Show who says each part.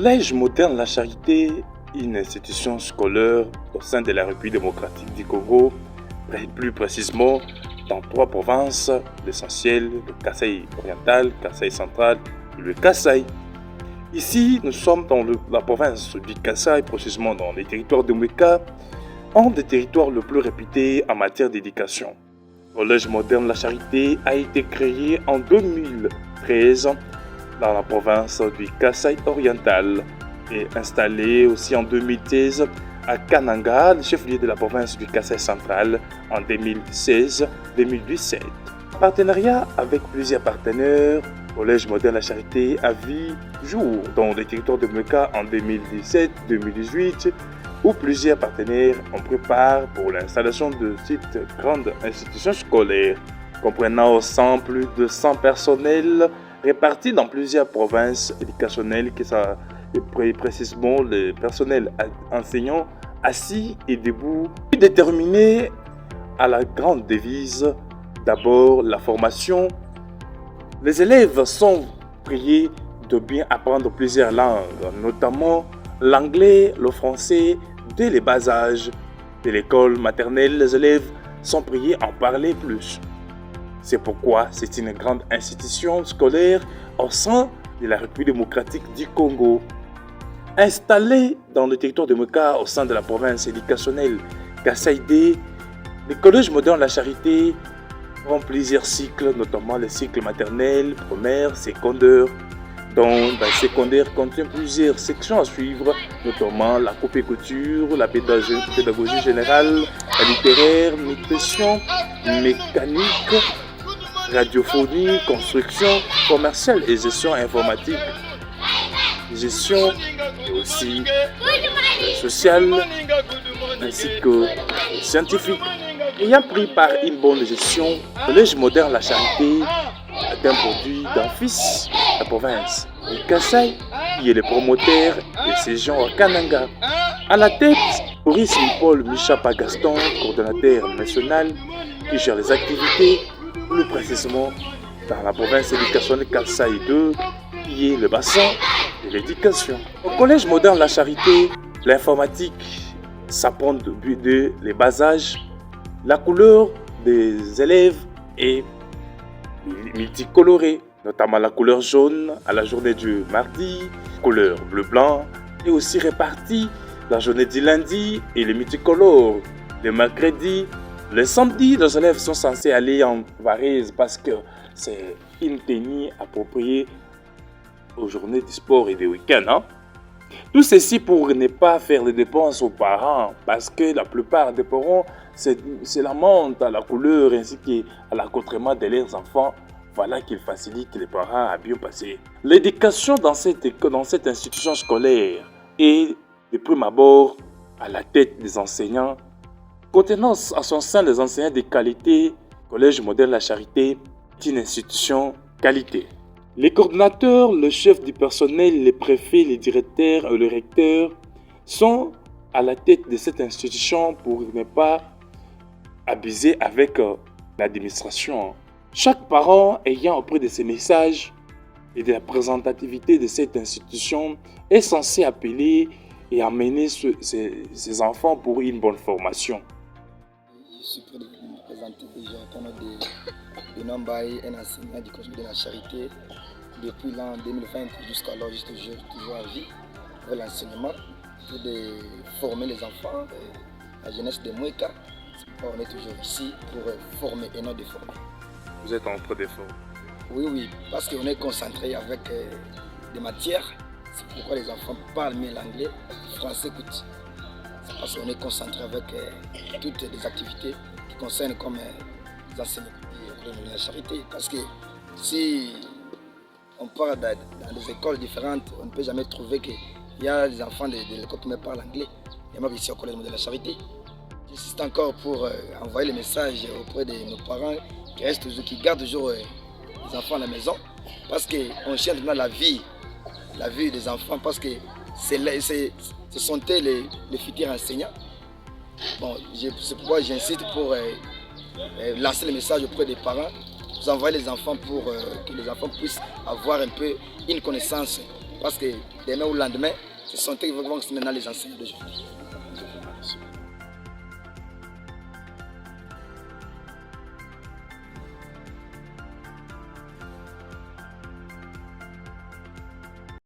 Speaker 1: Collège moderne La Charité, une institution scolaire au sein de la République démocratique du Congo, plus précisément dans 3 provinces, l'essentiel, le Kasaï oriental, Kasaï central et le Kasaï. Ici, nous sommes dans la province du Kasaï, précisément dans les territoires de Mweka, un des territoires le plus réputés en matière d'éducation. Le Collège moderne La Charité a été créé en 2013 dans la province du Kasaï oriental et installé aussi en 2016 à Kananga, le chef-lieu de la province du Kasaï central, en 2016-2017. Partenariat avec plusieurs partenaires, le Collège moderne La Charité a vu jour dans les territoires de Mweka en 2017-2018, où plusieurs partenaires ont pris part pour l'installation de cette grande institution scolaire, comprenant au sein plus de 100 personnels répartis dans plusieurs provinces éducationnelles, qui sont précisément le personnel enseignant assis et debout, déterminé à la grande devise, d'abord la formation. Les élèves sont priés de bien apprendre plusieurs langues, notamment l'anglais, le français, dès le bas âge. De l'école maternelle, les élèves sont priés à en parler plus. C'est pourquoi c'est une grande institution scolaire au sein de la République démocratique du Congo. Installée dans le territoire de Mweka au sein de la province éducationnelle Kasaï-D, le Collège moderne La Charité prend plusieurs cycles, notamment les cycles maternels, primaires, secondaires. Dans le secondaire contient plusieurs sections à suivre, notamment la coupe et couture, la pédagogie générale, la littéraire, nutrition, mécanique, radiophonie, construction, commerciale et gestion informatique, gestion et aussi sociale, ainsi que scientifique. Ayant pris par une bonne gestion, le Collège moderne La Charité est un produit d'un fils de la province du Kasaï, qui est le promoteur de ces gens à Kananga. À la tête, Maurice Paul Michapa Gaston, coordonnateur national qui gère les activités, plus précisément dans la province éducationnelle Kasaï 2, qui est le bassin de l'éducation. Au Collège moderne La Charité, l'informatique s'apprend depuis les bas âges. La couleur des élèves est multicolorée, notamment la couleur jaune à la journée du mardi, couleur bleu-blanc, et aussi répartie la journée du lundi et les multicolores le mercredi. Le samedi, les élèves sont censés aller en varise parce que c'est une tenue appropriée aux journées du sport et des week-ends. Tout ceci pour ne pas faire des dépenses aux parents, parce que la plupart des parents se lamentent à la couleur ainsi qu'à l'accoutrement de leurs enfants. Voilà qu'il facilite les parents à bien passer. L'éducation dans cette institution scolaire est de prime abord à la tête des enseignants, contenant à son sein les enseignants de qualité. Collège moderne La Charité est une institution qualité. Les coordinateurs, le chef du personnel, les préfets, les directeurs et le recteur sont à la tête de cette institution pour ne pas abuser avec l'administration. Chaque parent ayant auprès de ces messages et de la présentativité de cette institution est censé appeler et amener ses enfants pour une bonne formation.
Speaker 2: Je suis prêt de vous présenter. J'ai entendu de Nambaye, un enseignant du Collège de La Charité. Depuis l'an 2020 jusqu'à là, je suis toujours en vie avec l'enseignement pour de former les enfants, la jeunesse de Mweka. On est toujours ici pour former et non déformer.
Speaker 1: Vous êtes en train de former?
Speaker 2: Oui, parce qu'on est concentré avec des matières. C'est pourquoi les enfants parlent mieux l'anglais, le français écoute. C'est parce qu'on est concentré avec toutes les activités qui concernent comme les enseignements de La Charité. Parce que si on part dans des écoles différentes, on ne peut jamais trouver qu'il y a des enfants de l'école qui parlent anglais. Il y a même ici au Collège de La Charité. J'insiste encore pour envoyer les messages auprès de nos parents qui gardent toujours les enfants à la maison. Parce qu'on cherche maintenant la vie des enfants, parce que ce sont les futurs enseignants. Bon, c'est pourquoi j'insiste pour lancer le message auprès des parents, vous envoyer les enfants pour que les enfants puissent avoir un peu une connaissance Parce que demain ou le lendemain, ce sont eux qui vont maintenant les enseignants d'aujourd'hui.